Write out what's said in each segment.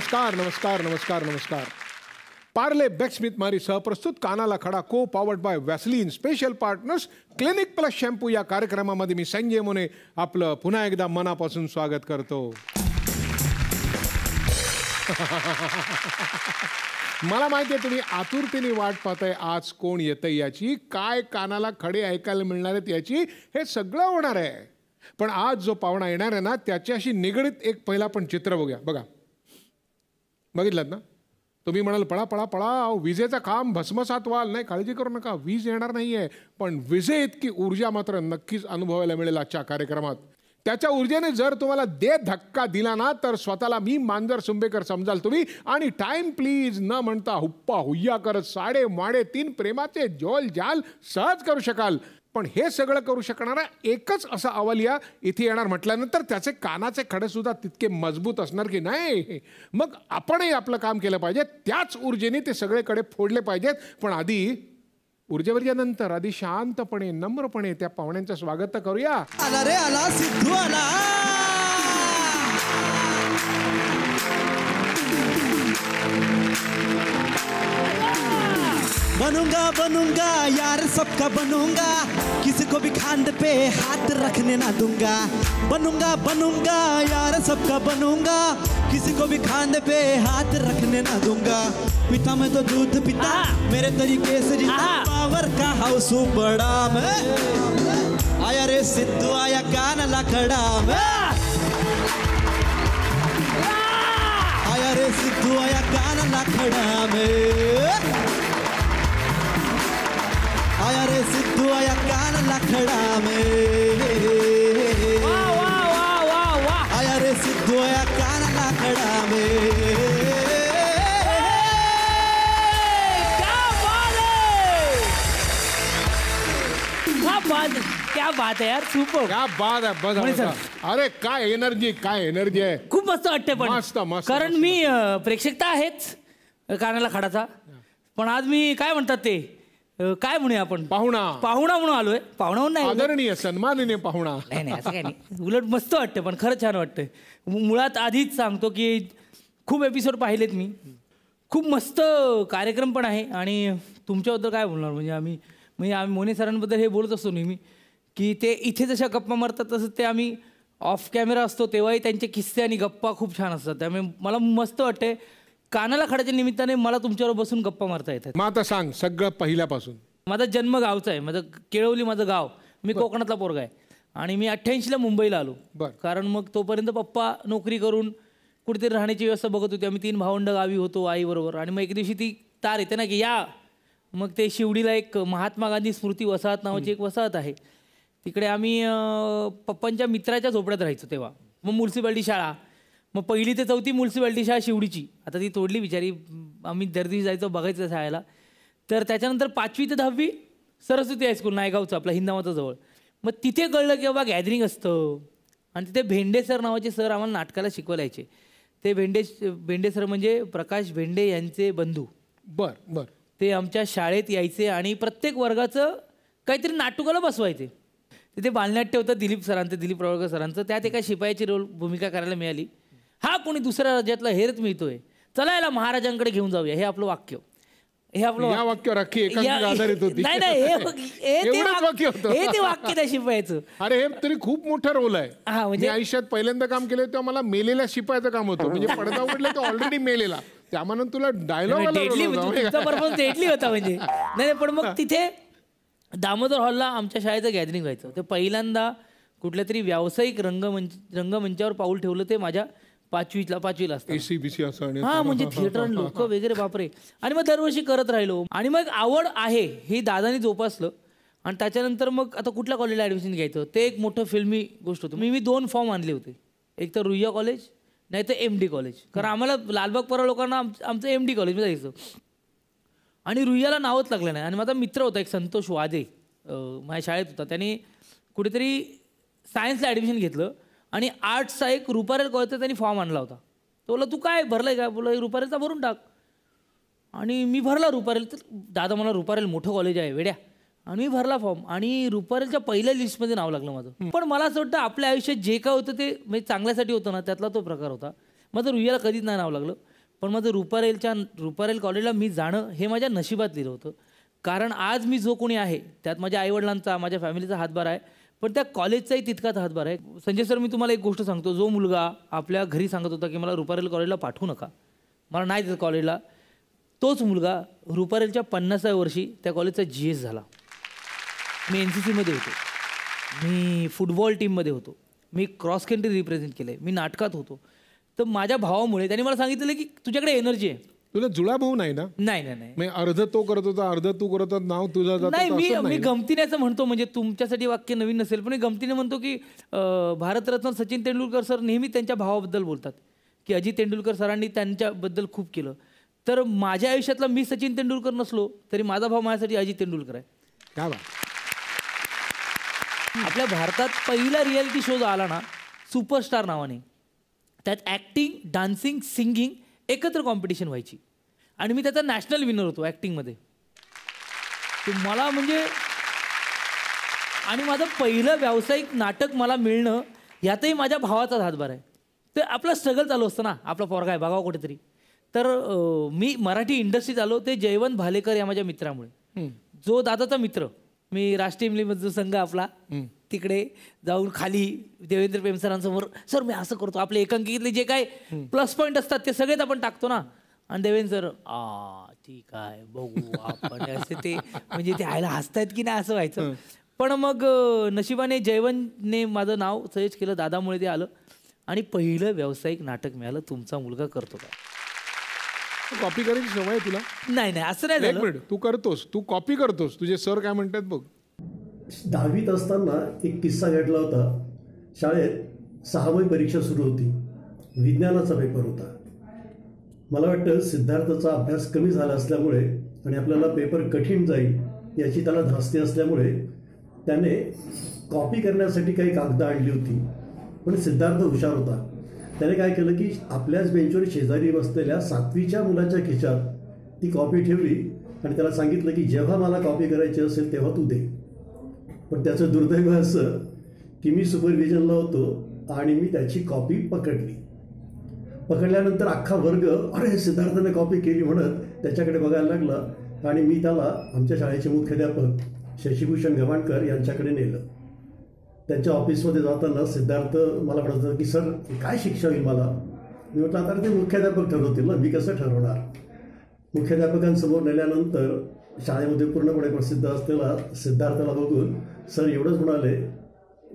नमस्कार नमस्कार नमस्कार नमस्कार. पार्ले बेक्समिथ मारी सहप्रस्तुत कानाला खडा को powered by Vaseline special partners clinic plus shampoo या कार्यक्रमामध्ये मी संजय मोने आपलं पुन्हा एकदा मनापासून स्वागत करतो. मला माहिती आहे तुम्ही आतुरतेने वाट पाहताय आज कोण येतंय याची, काय कानाला खडे ऐकायला मिळणार आहेत याची. हे सगळं होणार आहे. पण आज जो पाहुणा येणार आहे ना त्याच्याशी निगडीत एक पहिला पण चित्र बघूया. बघा, बघितलात ना तुम्ही म्हणाल पळा पळा पळा विजेचा खांब भस्मसात व्हाल. नाही, काळजी करू नका, वीज येणार नाहीये, पण विजे इतकी ऊर्जा मात्र नक्कीच अनुभवायला मिळेल आजच्या कार्यक्रमात. त्याच्या ऊर्जेने जर तुम्हाला दे धक्का दिला ना तर स्वतःला मी मांजर सुंबेकर समजाल तुम्ही. आणि टाइम प्लीज न म्हणता हुप्पा हुय्या करत साडे माडे तीन प्रेमाचे जोल जाल सहज करू शकाल. पण हे सगळं करू शकणारा एकच असा अवलिया इथे येणार म्हटल्यानंतर त्याचे कानाचे खडे सुद्धा तितके मजबूत असणार की नाही. मग आपणही आपलं काम केलं पाहिजे. त्याच ऊर्जेने ते सगळेकडे फोडले पाहिजेत. पण आधी ऊर्जेवरच्या नंतर आधी शांतपणे नम्रपणे त्या पाहुण्यांचं स्वागत तर करूया. आला रे आला सिद्धू आला. बनूंगा बनूंगा यार सबका बनूंगा, किसी को भी खांड पे हाथ रखने ना दूंगा. बनूंगा बनूंगा यार सबका बनूंगा, किसी को भी खांड पे हाथ रखने ना दूंगा. पिता मैं तो दूध पिता मेरे तरीके से जीता, पावर का हाउस बड़ा मैं. आया रे सिद्धू आया कानाला खडा मैं. आया रे सिद्धू आया कानाला खडा मैं. आया रे सिद्धू आया कानाला खडा में. आया रे सिद्धू आया कानाला खडा में. क्या बात है यार, सुपर. क्या बात आहे. बघा अरे काय एनर्जी, काय एनर्जी आहे. खूप मस्त वाटते. पण मस्त मस्त. कारण मी प्रेक्षक तर आहेच कानाला खडाचा, पण आज मी काय म्हणतात ते काय म्हणूया आपण पाहुणा म्हणून आलोय. पाहुणा म्हणून नाही, आदरणीय सन्माननीय पाहुणा. नाही नाही असं काही नाही, उलट मस्त वाटतं. पण खरंच छान वाटतंय. मुळात आधीच सांगतो की खूप एपिसोड पाहिलेत मी, खूप मस्त कार्यक्रम पण आहे. आणि तुमच्याबद्दल काय बोलणार, म्हणजे आम्ही मोने सरांबद्दल हे बोलत असतो नेहमी की ते इथे जशा गप्पा मारतात तसं ते आम्ही ऑफ कॅमेरा असतो तेव्हाही त्यांचे किस्से आणि गप्पा खूप छान असतात. त्यामुळे मला मस्त वाटतंय कानाला खड्याच्या निमित्ताने मला तुमच्यावर बसून गप्पा मारता येतात. मग आता सांग सगळं पहिल्यापासून. माझा जन्म गावचा आहे, माझं केळवली माझं गाव. मी कोकणातला पोरगा आहे आणि मी 88ला मुंबईला आलो. कारण मग तोपर्यंत पप्पा नोकरी करून कुठेतरी राहण्याची व्यवस्था बघत होती. आम्ही 3 भावंड गावी होतो आईबरोबर. आणि मग एक दिवशी ती तार येते ना की या, मग ते शिवडीला एक महात्मा गांधी स्मृती वसाहत नावाची एक वसाहत आहे, तिकडे आम्ही पप्पांच्या मित्राच्या झोपड्यात राहायचो तेव्हा. मग म्युन्सिपाल्टी शाळा, मग 1ली ते 4थी म्युन्सिपाल्टी शाळा शिवडीची, आता ती तोडली बिचारी. आम्ही दर दिवशी जायचो बघायचं शाळेला. तर त्याच्यानंतर 5वी ते 10वी सरस्वती हायस्कूल नायगावचं आपलं हिंदामाता जवळ. मग तिथे कळलं की बाबा गॅदरिंग असतं. आणि तिथे भेंडे सर नावाचे सर आम्हाला नाटकाला शिकवायला यायचे. ते भेंडे सर म्हणजे प्रकाश भेंडे यांचे बंधू. बर. ते आमच्या शाळेत यायचे आणि प्रत्येक वर्गाचं काहीतरी नाटकाला बसवायचे. तिथे बालनाट्य होतं दिलीप प्रवळकर सरांचं. त्यात एका शिपायाची भूमिका करायला मिळाली. हा कोणी दुसऱ्या राज्यातला हेरच मिळतोय, चला याला महाराजांकडे घेऊन जाऊया, हे आपलं वाक्य. हे आपलं वाक्य आधारित होती. नाही हे ते वाक्य त्या शिपायाचं. अरे हे तरी खूप मोठा रोल आहे. हा म्हणजे आयुष्यात पहिल्यांदा काम केलं तेव्हा मला मेलेल्या शिपायाचं काम होतं. म्हणजे पडदा उघडला तो ऑलरेडी मेलेला, त्यामुळे तुला डायलॉग डेडली होता म्हणजे. नाही पण मग तिथे दामोदर हॉलला आमच्या शाळेचं गॅदरिंग व्हायचं. ते पहिल्यांदा कुठल्या तरी व्यावसायिक रंगमंचावर पाऊल ठेवलं ते माझ्या 5वीला असतं. हा म्हणजे थिएटर लोक वगैरे बापरे. आणि मग दरवर्षी करत राहिलो. आणि मग आवड आहे हे दादानी जोपासलं. आणि त्याच्यानंतर मग आता कुठल्या कॉलेजला ॲडमिशन घ्यायचं ते एक मोठं फिल्मी गोष्ट होतं. मी 2 फॉर्म आणले होते, एक तर रुईया कॉलेज नाही तर MD कॉलेज. कारण आम्हाला लालबाग परळ लोकांना आमचं MD कॉलेजमध्ये जायचं. आणि रुईयाला नावच लागलं नाही. आणि माझा मित्र होता एक संतोष वादे, माझ्या शाळेत होता. त्याने कुठेतरी सायन्सला ॲडमिशन घेतलं आणि आर्ट्सचा एक रुपारेल कॉलेजचा त्यांनी फॉर्म आणला होता. तो बोला तू काय भरलाय का, बोला रुपारेलचा भरून टाक. आणि मी भरला रुपारेल. तर दादा मला रुपारेल मोठं कॉलेज आहे वेड्या. आणि मी भरला फॉर्म आणि रुपारेलच्या पहिल्या लिस्टमध्ये नाव लागलं माझं. पण मला असं वाटतं आपल्या आयुष्यात जे काय होतं ते म्हणजे चांगल्यासाठी होतं ना, त्यातला तो प्रकार होता. माझं रुईयाला कधीच नाही नाव लागलं. पण माझं रुपारेल कॉलेजला मी जाणं हे माझ्या नशिबात लिहिलं होतं. कारण आज मी जो कोणी आहे त्यात माझ्या आईवडिलांचा, माझ्या फॅमिलीचा हातभार आहे, पण त्या कॉलेजचाही तितकाच हातभार आहे. संजय सर, मी तुम्हाला एक गोष्ट सांगतो. जो मुलगा आपल्या घरी सांगत होता की मला रुपारेल कॉलेजला पाठवू नका, मला नाही त्याचं कॉलेजला, तोच मुलगा रुपारेलच्या 50व्या वर्षी त्या कॉलेजचा GS झाला. मी NCCमध्ये होतो, मी फुटबॉल टीममध्ये होतो, मी क्रॉस कंट्री रिप्रेझेंट केलं आहे, मी नाटकात होतो. तर माझ्या भावामुळे त्यांनी मला सांगितलं की तुझ्याकडे एनर्जी आहे. तुला जुळा भाऊ नाही ना? नाही नाही नाही, म्हणजे अर्ध तो करत होता, अर्ध तू करत होता, नाव तुझं जातं नाही. असं मी गमतीने असं म्हणतो, म्हणजे तुमच्यासाठी वाक्य नवीन नसेल, पण मी गमतीने म्हणतो की भारतरत्न सचिन तेंडुलकर सर नेहमी त्यांच्या भावाबद्दल बोलतात की अजित तेंडुलकर सरांनी त्यांच्याबद्दल खूप केलं. तर माझ्या आयुष्यातला मी सचिन तेंडुलकर नसलो तरी माझा भाव माझ्यासाठी अजित तेंडुलकर आहे. काय बा. आपल्या भारतात पहिला रियालिटी शो जो आला ना, सुपरस्टार नावाने, त्यात ॲक्टिंग, डान्सिंग, सिंगिंग एकत्र कॉम्पिटिशन व्हायची आणि मी त्याचा नॅशनल विनर होतो ॲक्टिंगमध्ये. मला म्हणजे, आणि माझं पहिलं व्यावसायिक नाटक मला मिळणं यातही माझ्या भावाचाच हातभार आहे. तर आपला स्ट्रगल चालू असतं ना, आपला पोरगा आहे बघावं कुठेतरी. तर मी मराठी इंडस्ट्रीत आलो ते जयवंत भालेकर या माझ्या मित्रामुळे. जो दादाचा मित्र, मी राष्ट्रीय मुलीमध्ये जो संघ आपला, तिकडे जाऊन खाली देवेंद्र प्रेमसरांसमोर, सर मी असं करतो, आपले एकांकिकेतले जे काय प्लस पॉईंट असतात ते सगळेच आपण टाकतो ना. आणि देवेंद्र सर ठीक आहे बघू आपण, असे ते म्हणजे ते आयला हसतायत की नाही असं व्हायचं. पण मग नशिबाने जयवंतने माझं नाव सजेस्ट केलं, दादामुळे ते आलं आणि पहिलं व्यावसायिक नाटक मिळालं, तुमचा मुलगा करतो काय. कॉपी करायची सवय आहे तुला? नाही नाही, असं नाही एक झालं. मिनिट, तू करतोस, तू कॉपी करतोस, तुझे सर काय म्हणतात बघ. 10वीत असताना एक किस्सा घडला होता. शाळेत 6वी परीक्षा सुरू होती, विज्ञानाचा पेपर होता. मला वाटतं सिद्धार्थचा अभ्यास कमी झाला असल्यामुळे आणि आपल्याला पेपर कठीण जाईल याची त्याला धास्ती असल्यामुळे त्याने कॉपी करण्यासाठी काही कागदं आणली होती. पण सिद्धार्थ हुशार होता. त्याने काय केलं की आपल्याच बेंचवर शेजारी बसलेल्या 7वीच्या मुलाच्या खिशात ती कॉपी ठेवली आणि त्याला सांगितलं की जेव्हा मला कॉपी करायची असेल तेव्हा तू दे. पण त्याचं दुर्दैव असं की मी सुपरविजनला होतो आणि मी त्याची कॉपी पकडली. पकडल्यानंतर अख्खा वर्ग अरे सिद्धार्थने कॉपी केली म्हणत त्याच्याकडे बघायला लागला आणि मी त्याला आमच्या शाळेचे मुख्याध्यापक शशीभूषण गवाणकर यांच्याकडे नेलं. त्यांच्या ऑफिसमध्ये जाताना सिद्धार्थ मला म्हणत होता की सर काय शिक्षा होईल मला. मी म्हटलं आता ते मुख्याध्यापक ठरवतील ना, मी कसं ठरवणार. मुख्याध्यापकांसमोर नेल्यानंतर शाळेमध्ये पूर्णपणे प्रसिद्ध असलेला सिद्धार्थाला बघून सर एवढंच म्हणाले,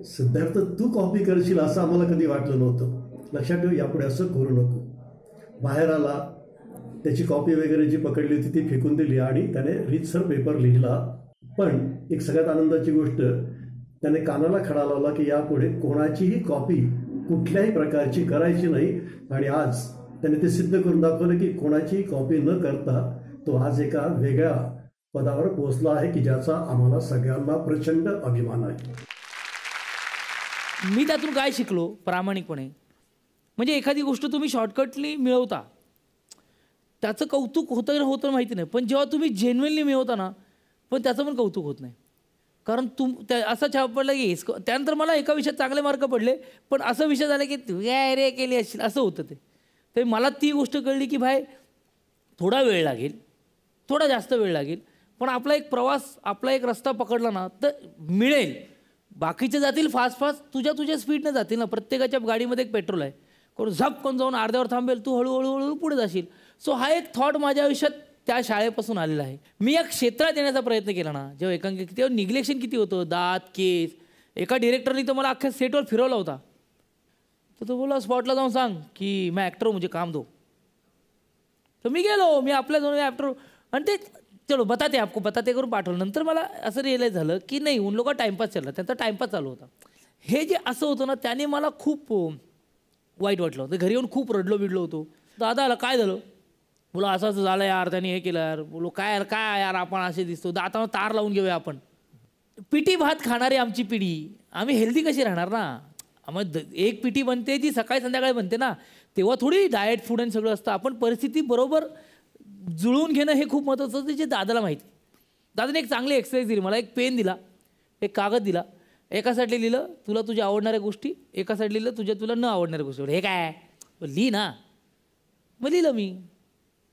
सिद्धार्थ तू कॉपी करशील असं आम्हाला कधी वाटलं नव्हतं, लक्षात ठेव यापुढे असं करू नको. बाहेर आला, त्याची कॉपी वगैरे जी पकडली होती ती फेकून दिली आणि त्याने रीतसर पेपर लिहिला. पण एक सगळ्यात आनंदाची गोष्ट, त्याने कानाला खडा लावला की यापुढे कोणाचीही कॉपी कुठल्याही प्रकारची करायची नाही. आणि आज त्याने ते सिद्ध करून दाखवलं की कोणाचीही कॉपी न करता तो आज एका वेगळ्या पदावर पोहोचला आहे की ज्याचा आम्हाला सगळ्यांना प्रचंड अभिमान आहे. मी त्यातून काय शिकलो प्रामाणिकपणे, म्हणजे एखादी गोष्ट तुम्ही शॉर्टकटली मिळवता त्याचं कौतुक होतं होतं माहिती नाही, पण जेव्हा तुम्ही जेन्युइनली मिळवता ना, पण त्याचं पण कौतुक होत नाही. कारण असा छाप पडला की त्यानंतर मला एका विषयात चांगले मार्क पडले, पण असं विषय झाला की तू काय रे केली असशील असं होतं ते. तर मला ती गोष्ट कळली की भाई थोडा वेळ लागेल, थोडा जास्त वेळ लागेल, पण आपला एक प्रवास, आपला एक रस्ता पकडला ना तर मिळेल. बाकीचे जातील फास्ट फास्ट, तुझ्या स्पीडने जातील ना. प्रत्येकाच्या गाडीमध्ये एक पेट्रोल आहे, कोण झपकन जाऊन अर्ध्यावर थांबेल, तू हळूहळू पुढे जाशील. सो हा एक थॉट माझ्या आयुष्यात त्या शाळेपासून आलेला आहे. मी या क्षेत्रात येण्याचा प्रयत्न केला ना, जेव्हा एकांकिका, तेव्हा निग्लेक्शन किती होतं, दात केस. एका डिरेक्टरनी तर मला अख्ख्या सेटवर फिरवला होता. तर तो बोला स्पॉटला जाऊन सांग की मैं ॲक्टर मुझे काम दो. तर मी गेलो, मी आपल्या जाऊन ॲक्टर, आणि ते चलो बताते आपको बताते करून पाठवलं. नंतर मला असं रिअलाईज झालं की नाही, उन लोक टाईमपास चालला, त्यांचा टाईमपास चालू होता. हे जे असं होतं ना, त्याने मला खूप वाईट वाटलं होतं. घरी येऊन खूप रडलो बिडलो होतो. दादा आला, काय झालं, बोला असं असं झालं यार, त्यांनी हे केलं यार. बोलो काय यार आपण असे दिसतो, दातावर तार लावून घेऊया आपण. पिठी भात खाणारी आमची पिढी, आम्ही हेल्दी कशी राहणार ना. आम्हाला एक पिठी बनते जी सकाळी संध्याकाळी बनते ना, तेव्हा थोडी डाएट फूड आणि सगळं असतं. आपण परिस्थिती बरोबर जुळवून घेणं हे खूप महत्त्वाचं होतं, जे दादाला माहिती. दादाने एक चांगली एक्सरसाइज दिली मला. एक पेन दिला, एक कागद दिला, एका साईडला लिहिलं तुला तुझ्या आवडणाऱ्या गोष्टी, एका साईड लिहिलं तुला न आवडणाऱ्या गोष्टी. हे काय लिही ना. मग लिहिलं मी.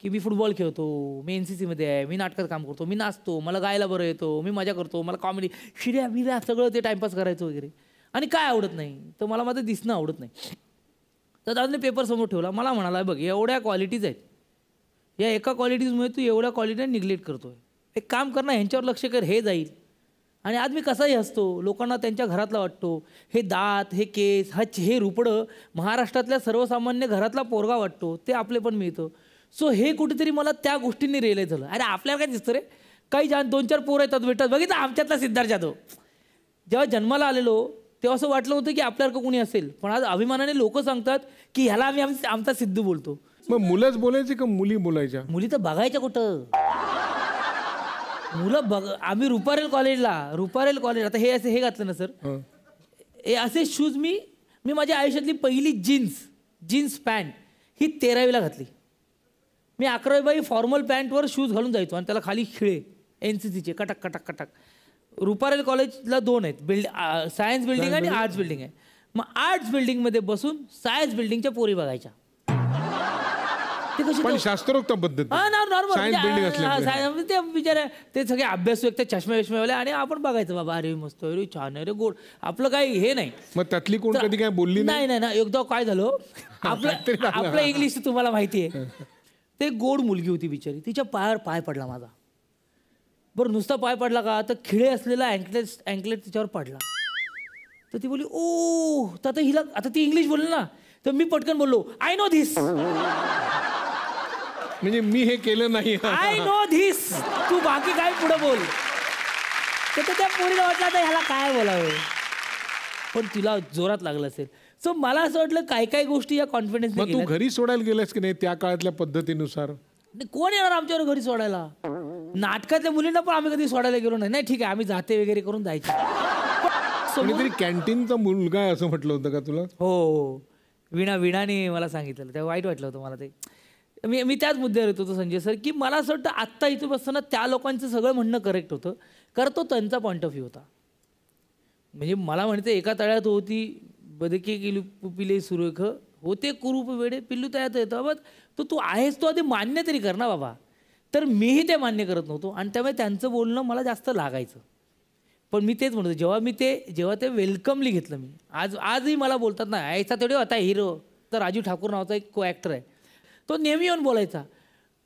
की मी फुटबॉल खेळतो, मी NCC मध्ये आहे, मी नाटकात काम करतो, मी नाचतो, मला गायला बरं येतो, मी मजा करतो, मला कॉमेडी शिड्या बिड्या सगळं ते टाइमपास करायचं वगैरे. आणि काय आवडत नाही तर मला माझं दिसणं आवडत नाही. तर दादाने पेपर समोर ठेवला, मला म्हणाला बघ एवढ्या क्वालिटीज आहेत, या एका क्वालिटीजमुळे तू एवढ्या क्वालिटी निग्लेक्ट करतोय. एक काम कर ना, ह्यांच्यावर लक्ष कर, हे जाईल. आणि आज मी कसाही असतो, लोकांना त्यांच्या घरातला वाटतो. हे दात, हे केस, हे रुपडं महाराष्ट्रातल्या सर्वसामान्य घरातला पोरगा वाटतो, ते आपले पण मिळतं. सो हे कुठेतरी मला त्या गोष्टींनी रिअलाईज झालं. अरे आपल्याला काय दिसतं रे, काही 2-4 पोरं येतात भेटतात. बघितलं आमच्यातला सिद्धार्थ जाधव, जेव्हा जन्माला आलेलो तेव्हा असं वाटलं होतं की आपल्यासारखं कोणी असेल, पण आज अभिमानाने लोक सांगतात की ह्याला आम्ही आमचा सिद्धू बोलतो. मग मुलंच बोलायची का मुली बोलायच्या? मुली तर बघायच्या कुठं, मुलं बघ. आम्ही रुपारेल कॉलेज, आता हे असे हे घातलं ना सर, हे असे शूज मी माझ्या आयुष्यातली पहिली जीन्स पॅन्ट ही 13वीला घातली. मी 11वी फॉर्मल पॅन्टवर शूज घालून जायचो आणि त्याला खाली खिळे NCCचे कटक कटक कटक. रुपारेल कॉलेजला 2 आहेत, सायन्स बिल्डिंग आणि आर्ट्स बिल्डिंग आहे. मग आर्ट्स बिल्डिंगमध्ये बसून सायन्स बिल्डिंगच्या पोरी बघायच्या. ते पण शास्त्रोक्त पद्धती नॉर्मल ते बिचारे ते सगळे अभ्यासू एक चष्मा विष्मावाले आणि आपण बघायचं बाबा अरे मस्त अरे छान अरे गोड, आपलं काही हे नाही. मग त्यातली कोण कधी काय बोलली नाही ना. एकदा काय झालं आपलं इंग्लिश तुम्हाला माहिती आहे. ते गोड मुलगी होती बिचारी, तिच्या पायावर पाय पडला माझा. बरं नुसता पाय पडला का, तर खिळे असलेला अँकलेट तिच्यावर पडला. तर ती बोलली ओ, तर आता हिला आता ती इंग्लिश बोलली ना, तर मी पटकन बोललो आय नो धिस, म्हणजे मी हे केलं नाही, आय नो धिस, तू बाकी काय पुढे बोल. तर त्या पोरीला वाटलं आता ह्याला काय बोलावं, पण तिला जोरात लागलं असेल. सो मला असं वाटलं काय काय गोष्टी या कॉन्फिडन्स. तू घरी सोडायला गेलास की नाही त्या काळातल्या पद्धतीनुसार? कोण येणार आमच्यावर घरी सोडायला? नाटकातल्या मुलींना पण आम्ही कधी सोडायला गेलो नाही. नाही ठीक आहे आम्ही जाते वगैरे करून जायचे. कोणीतरी कॅन्टीनचा मुलगा आहे असं म्हटलं होतं का तुला? हो, विणाने मला सांगितलं, तेव्हा वाईट वाटलं होतं मला. ते मी त्याच मुद्द्यावर येत होतो संजय सर, की मला असं वाटतं आत्ता इथे बसताना त्या लोकांचं सगळं म्हणणं करेक्ट होतं, कारण तो त्यांचा पॉईंट ऑफ व्ह्यू होता. म्हणजे मला म्हणते एका तळ्यात होती बदके केली पिले सुरेख, होते कुरूप वेडे पिल्लू तयात येतं. बाबा तू आहेस, तो आधी मान्य तरी कर ना बाबा. तर मीही ते मान्य करत नव्हतो आणि त्यामुळे त्यांचं बोलणं मला जास्त लागायचं. पण मी तेच म्हणतो, जेव्हा ते वेलकमली घेतलं मी, आजही मला बोलतात ना ऐसा थोडी होता हिरो. तर राजू ठाकूर नावाचा एक को ॲक्टर आहे, तो नेहमी येऊन बोलायचा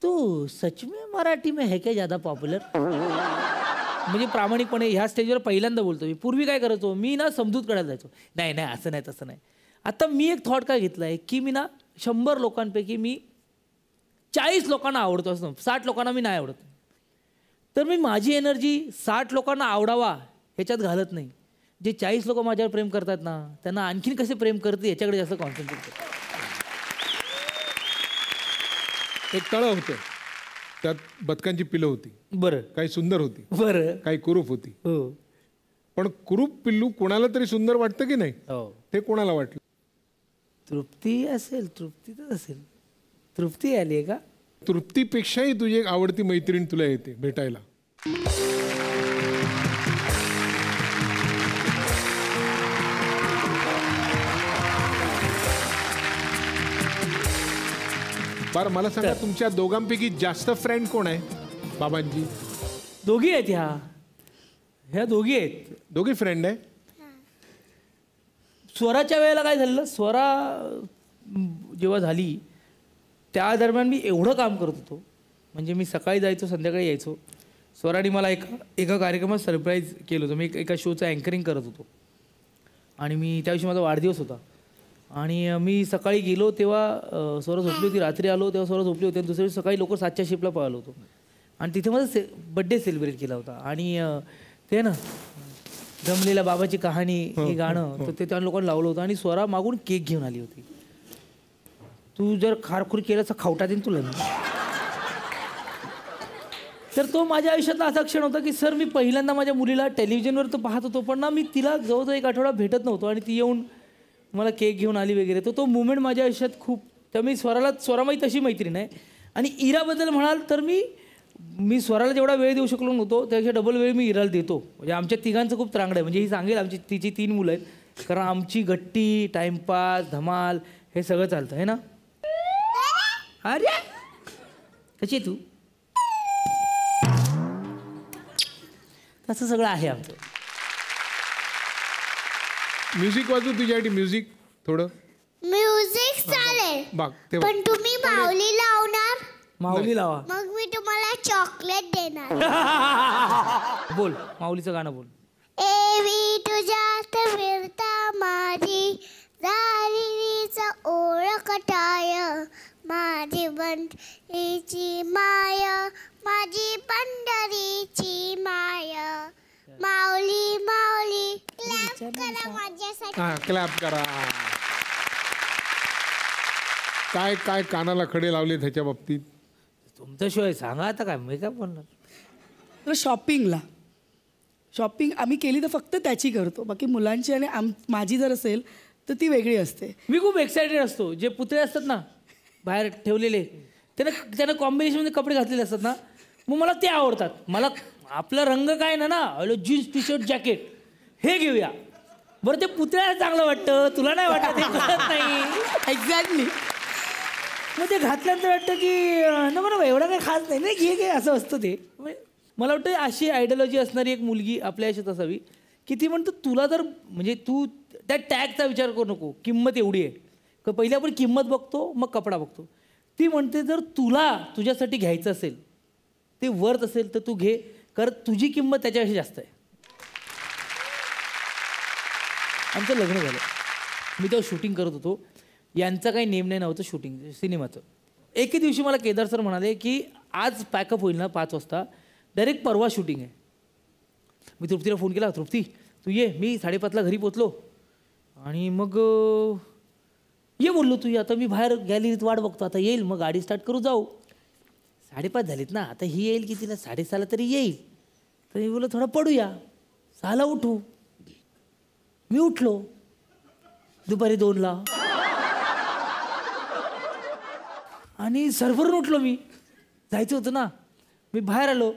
तू सच में मराठी में है क्या ज़्यादा पॉप्युलर. म्हणजे प्रामाणिकपणे ह्या स्टेजवर पहिल्यांदा बोलतो मी. पूर्वी काय करायचो मी ना, समजूत काढायला जायचो, नाही नाही असं नाही तसं नाही. आता मी एक थॉट काय घेतला आहे की मी ना 100 लोकांपैकी मी 40 लोकांना आवडतो असं, 60 लोकांना मी नाही आवडत. तर मी माझी एनर्जी 60 लोकांना आवडावा ह्याच्यात घालत नाही. जे 40 लोक माझ्यावर प्रेम करतात ना, त्यांना आणखीन कसे प्रेम करते याच्याकडे जास्त कॉन्सन्ट्रेट करतो. एक तळं होतं, त्यात बदकांची पिलं होती. बरं, काही सुंदर होती, बरं, काही कुरूप होती. हो, पण कुरूप पिल्लू कोणाला तरी सुंदर वाटतं की नाही? हो. ते कोणाला वाटलं? तृप्ती असेल, तृप्तीच असेल. तृप्ती आली आहे का? तृप्तीपेक्षाही तुझी एक आवडती मैत्रीण तुला येते भेटायला. बरं मला सांगा, तुमच्या दोघांपैकी जास्त फ्रेंड कोण आहे? बाबांजी? दोघी आहेत, ह्या दोघी आहेत. दोघी फ्रेंड आहे. स्वराच्या वेळेला काय झालं, स्वरा जेव्हा झाली त्या दरम्यान मी एवढं काम करत होतो, म्हणजे मी सकाळी जायचो संध्याकाळी यायचो. स्वराने मला एका कार्यक्रमात सरप्राईज केलं होतं. मी एका शोचं अँकरिंग करत होतो आणि मी त्या दिवशी माझा वाढदिवस होता आणि मी सकाळी गेलो तेव्हा स्वरा झोपली होती. रात्री आलो तेव्हा स्वरा झोपली होती आणि दुसऱ्या दिवशी सकाळी लवकर 7च्या शिपला पळालो होतो आणि तिथे माझा बड्डे सेलिब्रेट केला होता. आणि ते ना जमलेल्या बाबाची कहाणी हे गाणं तर ते त्या लोकांना लावलं होतं आणि स्वरा मागून केक घेऊन आली होती. तू जर खारखुर केलं तर खावटा देईन तुला. तर तो माझ्या आयुष्यातला असा क्षण होता की सर मी पहिल्यांदा माझ्या मुलीला टेलिव्हिजनवर तर पाहत होतो, पण ना मी तिला जवळजवळ 1 आठवडा भेटत नव्हतो आणि ती येऊन मला केक घेऊन आली वगैरे. तर तो मुवमेंट माझ्या आयुष्यात खूप, त्यामुळे स्वरामाई तशी मैत्रीण आहे. आणि इराबद्दल म्हणाल तर मी स्वराला जेवढा वेळ देऊ शकलो नव्हतो त्यापेक्षा डबल वेळ मी इराला देतो. म्हणजे आमच्या तिघांचं खूप त्रांगडं आहे. म्हणजे ही सांगेल तिची 3 मुलं आहेत, कारण आमची गट्टी टाइमपास धमाल हे सगळं चालतं आहे ना. अरे कशी आहे तू? तसं सगळं आहे आमचं. म्युझिक वाजू तुझ्यासाठी, म्युझिक थोडं. म्युझिक चालेल बघ ते पण तुम्ही माऊली लावणार माऊली लावा. मग मी तुम्हाला चॉकलेट देणार. बोल माऊलीचं गाणं बोल. एवी तुझ्यात फिरता माझी दारिणीच ओळखटाय माझी बंडीची माय माझी पंढरीची माय माऊली माऊली क्लॅप करा माझ्यासाठी. हा क्लॅप करा. काय काय कानाला खडे लावले त्याच्या बाबतीत? तुमचा शो आहे, सांगा आता. काय मी काय बोलणार. तर शॉपिंग आम्ही केली तर फक्त त्याची करतो, बाकी मुलांची आणि माझी जर असेल तर ती वेगळी असते. मी खूप एक्सायटेड असतो. जे पुतळे असतात ना बाहेर ठेवलेले, त्यांना कॉम्बिनेशनमध्ये कपडे घातलेले असतात ना, मग मला ते आवडतात. मला आपला रंग काय ना जीन्स टी शर्ट जॅकेट हे घेऊया. बरं ते पुतळ्याला चांगलं वाटतं, तुला नाही वाटत, ते कळत नाही. एक्झॅक्टली. मग ते घातल्यानंतर वाटतं की नको एवढं काही खास नाही, नाही घे असं असतं ते. मला वाटतं अशी आयडियोलॉजी असणारी एक मुलगी आपल्या आयुष्यात असावी की ती म्हणतो तुला जर म्हणजे तू त्या टॅगचा विचार करू नको, किंमत एवढी आहे का पहिले आपण किंमत बघतो मग कपडा बघतो. ती म्हणते जर तुला तुझ्यासाठी घ्यायचं असेल, ते वर्थ असेल तर तू घे, कारण तुझी किंमत त्याच्यापेक्षा जास्त आहे. आमचं लग्न झालं, मी तेव्हा शूटिंग करत होतो. यांचा काही नेम नाही नव्हतं शूटिंग सिनेमाचं. एके दिवशी मला केदार सर म्हणाले की आज पॅकअप होईल ना 5 वाजता, डायरेक्ट परवा शूटिंग आहे. मी तृप्तीला फोन केला, तृप्ती तू ये. मी 5:30ला घरी पोचलो आणि मग ये बोललो तू. आता मी बाहेर गॅलरीत वाट बघतो, आता येईल मग गाडी स्टार्ट करू जाऊ. 5:30 झालीत ना, आता ही येईल की तिला 6:30ला तरी येईल. तर मी बोललो थोडं पडूया, 6ला उठू. मी उठलो दुपारी 2ला आणि सर्वरून उठलो. मी जायचं होतं ना, मी बाहेर आलो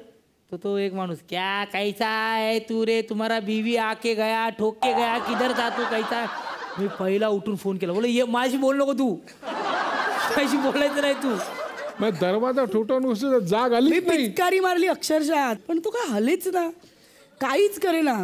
तो एक माणूस क्या कैसा है तू रे, तुम्हारा बीवी आके गया ठोक के गया, किधर जा तू कैसा. मी पहिला उठून फोन केला, बोले ये माझी बोल नको तू, माझी बोलायचं नाही तू. मग दरवाजा ठोठावून जाग आली मी पिचकारी मारली अक्षरशः, पण तो काय हलेच ना, काहीच करे ना.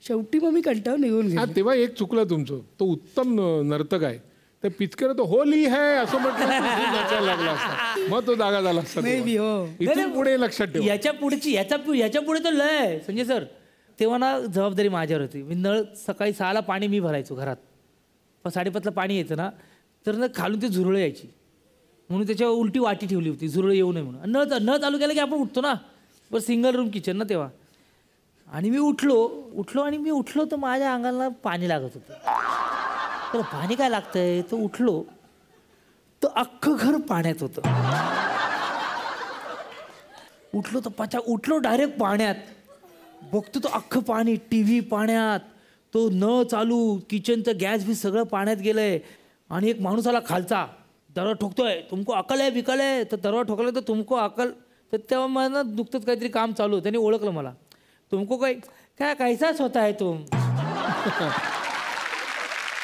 शेवटी मग मी कंटाळून निघून गेले. तेव्हा एक चुकलं तुमचं. तो उत्तम नर्तक आहे, तर पिचकर तो होली है असं म्हटलं नाचायला लागला असता, मग तो जागा झाला असता. इथून पुढे लक्षात ठेव. याच्या पुढे तो लय संजय सर. तेव्हा ना जबाबदारी माझ्यावर होती. मी नळ सकाळी 6ला पाणी मी भरायचो घरात, पण 5:30ला पाणी यायचं ना, तर ना खालून ते झुरळं यायची म्हणून त्याच्यावर उलटी वाटी ठेवली होती, झुरळं येऊ नये म्हणून. नळ चालू केलं की आपण उठतो ना, बरं सिंगल रूम किचन ना तेव्हा. आणि मी उठलो आणि मी उठलो तर माझ्या अंगाला पाणी लागत होतं. तर पाणी काय लागतंय, तर उठलो तर अख्खं घर पाण्यात होतं. उठलो डायरेक्ट पाण्यात. बघतो तो अख्खं पाणी, TV पाण्यात, तो नळ चालू, किचनचं गॅस बी सगळं पाण्यात गेलंय. आणि एक माणूस आला खालचा, दरवाजा ठोकतोय, तुमको अकल आहे बिकल आहे. तर दरवाजा ठोकला तर तुमको अकल. तर तेव्हा मला नुकतंच काहीतरी काम चालू, त्याने ओळखलं मला. तुमको काय कैसाच होता है तुम.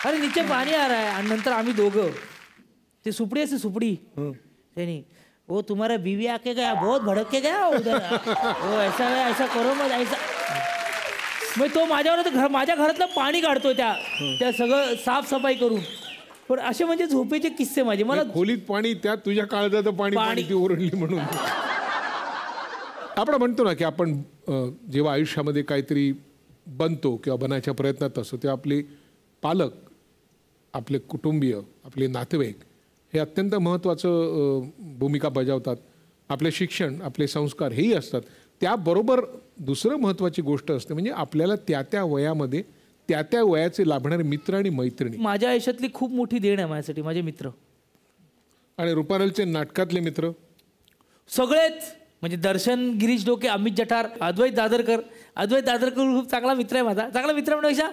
अरे नीचे पाणी आ रहा है. आणि नंतर आम्ही दोघं, ते सुपडी असते सुपडी, त्यांनी वो तुम्हारा बीवी आके गया बहुत भड़क के गया उधर, वो ऐसा करो मग ऐसा. मग तो माझ्या घरातलं पाणी काढतोय त्या सगळं साफसफाई करून. पण असे म्हणजे झोपेचे किस्से माझे. मला खोलीत पाणी, त्यात तुझ्या काळजाचं पाणी ती ओरडली म्हणून. आपण म्हणतो ना की आपण जेव्हा आयुष्यामध्ये काहीतरी बनतो किंवा बनायच्या प्रयत्नात असतो, तेव्हा आपले पालक, आपले कुटुंबीय, आपले नातेवाईक हे अत्यंत महत्त्वाचं भूमिका बजावतात. आपले शिक्षण, आपले संस्कार हेही असतात. त्याबरोबर दुसरं महत्त्वाची गोष्ट असते म्हणजे आपल्याला त्या वयामध्ये त्या वयाचे लाभणारे मित्र आणि मैत्रिणी. माझ्या आयुष्यातली खूप मोठी देण आहे माझ्यासाठी माझे मित्र. आणि रुपारेलचे नाटकातले मित्र सगळेच, म्हणजे दर्शन गिरीश डोके, अमित जठार, अद्वैत दादरकर खूप चांगला मित्र आहे माझा. चांगला मित्र म्हणण्यापेक्षा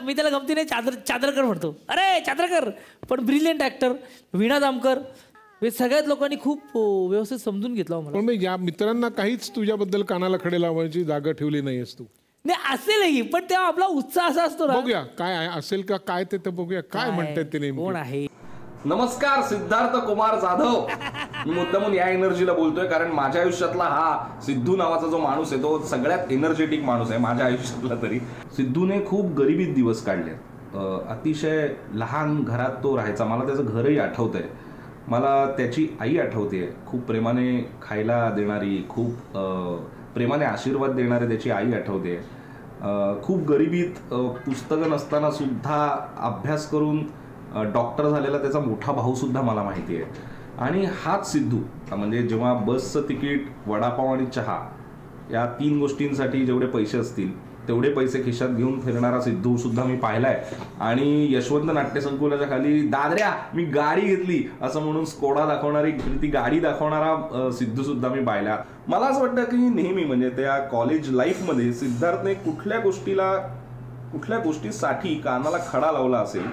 मी त्याला गमतीने चादरकर म्हणतो. अरे चादरकर. पण ब्रिलियंट ॲक्टर. वीणा दामकर, हे सगळ्याच लोकांनी खूप व्यवस्थित समजून घेतलं मला. पण मी या मित्रांना काहीच तुझ्याबद्दल कानाला खडे लावायची जागा ठेवली नाही असतो. नाही असेलही, पण तेव्हा आपला उत्साह असा असतो ना. बघूया काय असेल का काय ते, तर बघूया काय म्हणतात ते नेमकं. कोण आहे. नमस्कार, सिद्धार्थ कुमार जाधव. मी मुद्दामून या एनर्जीला बोलतोय कारण माझ्या आयुष्यातला हा सिद्धू नावाचा जो माणूस आहे तो सगळ्यात एनर्जेटिक माणूस आहे माझ्या आयुष्यातला. तरी सिद्धूने खूप गरिबीत दिवस काढले. अतिशय लहान घरात तो राहायचा. मला त्याचं घरही आठवतंय. मला त्याची आई आठवते. खूप प्रेमाने खायला देणारी, खूप प्रेमाने आशीर्वाद देणारी त्याची आई आठवते. खूप गरिबीत पुस्तकं नसताना सुद्धा अभ्यास करून डॉक्टर झालेला त्याचा मोठा भाऊ सुद्धा मला माहिती आहे. आणि हाच सिद्धू म्हणजे जेव्हा बसचं तिकीट, वडापाव आणि चहा या 3 गोष्टींसाठी जेवढे पैसे असतील तेवढे पैसे खिशात घेऊन फिरणारा सिद्धू सुद्धा मी पाहिलाय. आणि यशवंत नाट्यसंकुलाच्या खाली दादऱ्या मी गाडी घेतली असं म्हणून स्कोडा दाखवणारी, ती गाडी दाखवणारा सिद्धू सुद्धा मी पाहिला. मला असं वाटतं की नेहमी म्हणजे त्या कॉलेज लाईफमध्ये सिद्धार्थने कुठल्या गोष्टीसाठी कानाला खडा लावला असेल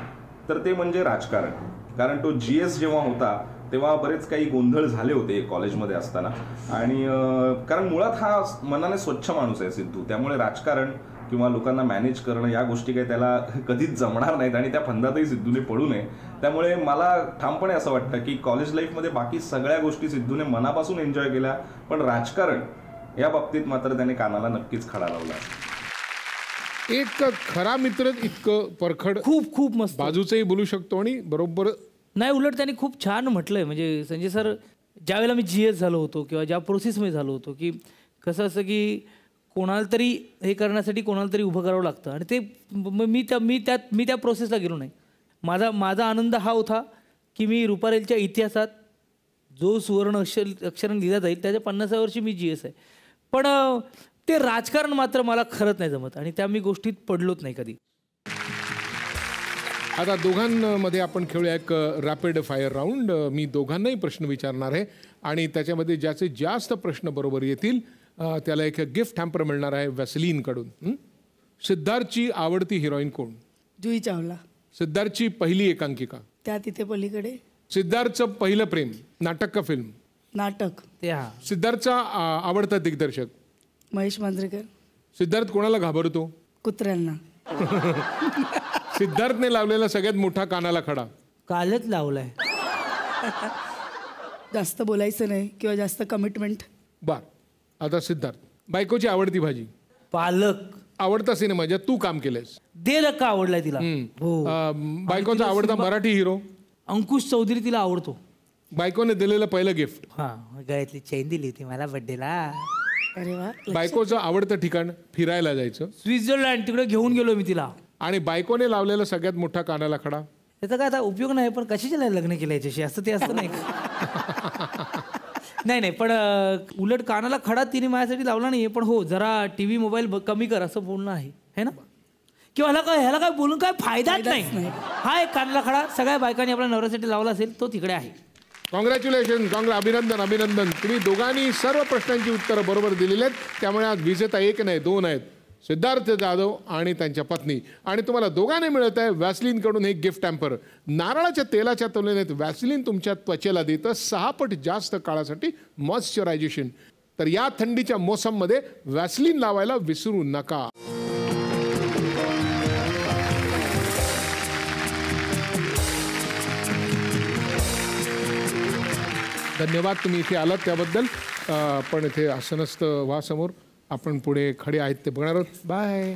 तर ते म्हणजे राजकारण. कारण तो GS जेव्हा होता तेव्हा बरेच काही गोंधळ झाले होते कॉलेजमध्ये असताना. आणि कारण मुळात हा मनाने स्वच्छ माणूस आहे सिद्धू. त्यामुळे राजकारण किंवा लोकांना मॅनेज करणं या गोष्टी काही त्याला कधीच जमणार नाहीत आणि त्या फंदातही सिद्धूने पडू नये. त्यामुळे मला ठामपणे असं वाटतं की कॉलेज लाईफमध्ये बाकी सगळ्या गोष्टी सिद्धूने मनापासून एन्जॉय केल्या, पण राजकारण या बाबतीत मात्र त्याने कानाला नक्कीच खडा लावला. एक खरा मित्र इतकं परखड, खूप खूप मस्त, बाजूचंही बोलू शकतो आणि बरोबर नाही. उलट त्यांनी खूप छान म्हटलंय. म्हणजे संजय सर, ज्या वेळेला मी GS झालो होतो किंवा ज्या प्रोसेसमध्ये झालो होतो की कसं असं की कोणाला तरी हे करण्यासाठी कोणाला तरी उभं करावं लागतं. आणि ते मी त्या प्रोसेसला गेलो नाही. माझा आनंद हा होता की मी रुपारेलच्या इतिहासात जो सुवर्ण अक्षराने लिहिला जाईल त्याच्या 50व्या वर्षी मी GS आहे. पण ते राजकारण मात्र मला खरंच नाही जमत आणि त्या मी गोष्टीत पडलोच नाही कधी. आता दोघांमध्ये आपण खेळूया एक रॅपिड फायर राऊंड. मी दोघांनाही प्रश्न विचारणार आहे आणि त्याच्यामध्ये ज्याचे जास्त प्रश्न बरोबर येतील त्याला एक गिफ्ट हॅम्पर मिळणार आहे व्हॅसलीनकडून. सिद्धार्थची आवडती हिरोईन कोण? जुही चावला. सिद्धार्थची पहिली एकांकिका? त्या तिथे पलीकडे. सिद्धार्थचं पहिलं प्रेम, नाटक का फिल्म? नाटक. ते हा. सिद्धार्थचा आवडता दिग्दर्शक? महेश मांजरेकर. सिद्धार्थ कोणाला घाबरतो? कुत्र्यांना. सिद्धार्थने लावलेला सगळ्यात मोठा कानाला खडा? कालच लावलाय. जास्त बोलायचं नाही किंवा जास्त कमिटमेंट. बर. आता सिद्धार्थ, बायकोची आवडती भाजी? पालक. आवडता सिनेमा ज्यात तू काम केलंस? दे का आवडलाय तिला. हो. बायकोचा आवडता मराठी हिरो? अंकुश चौधरी तिला आवडतो. बायकोने दिलेलं पहिलं गिफ्ट? हा, गळ्यातली चेन दिली होती मला बर्थडेला. अरे वा. बायकोचं आवडतं ठिकाण फिरायला जायचं? स्वित्झर्लंड, तिकडे घेऊन गेलो मी तिला. आणि बायकोने लावलेला सगळ्यात मोठा कानाला खडा? त्याचा काय आता उपयोग नाही, पण कशाच्या लग्न केलं याच्याशी असं ते असतं नाही. नाही पण उलट कानाला खडा तिने माझ्यासाठी लावला नाहीये. पण हो, जरा TV मोबाईल कमी कर असं बोलणं आहे ना. किंवा ह्याला काय बोलून काय फायदाच नाही. हा एक कानाला खडा सगळ्या बायकांनी आपल्या नवऱ्यासाठी लावला असेल तो तिकडे आहे. कॉंग्रॅच्युलेशन, अभिनंदन. तुम्ही दोघांनी सर्व प्रश्नांची उत्तरं बरोबर दिलेली आहेत. त्यामुळे आज विजेता 1 नाही 2 आहेत, सिद्धार्थ जाधव आणि त्यांच्या पत्नी. आणि तुम्हाला दोघांनी मिळत आहे व्हॅसलीनकडून एक गिफ्ट हॅम्पर. नारळाच्या तेलाच्या तुलनेत व्हॅसलीन तुमच्या त्वचेला देतं 6 पट जास्त काळासाठी मॉइश्चरायझेशन. तर या थंडीच्या मोसममध्ये व्हॅसलीन लावायला विसरू नका. धन्यवाद तुम्ही इथे आलात त्याबद्दल. पण इथे असं नसतं, व्हा समोर. आपण पुढे खडे आहेत ते बघणार आहोत. बाय.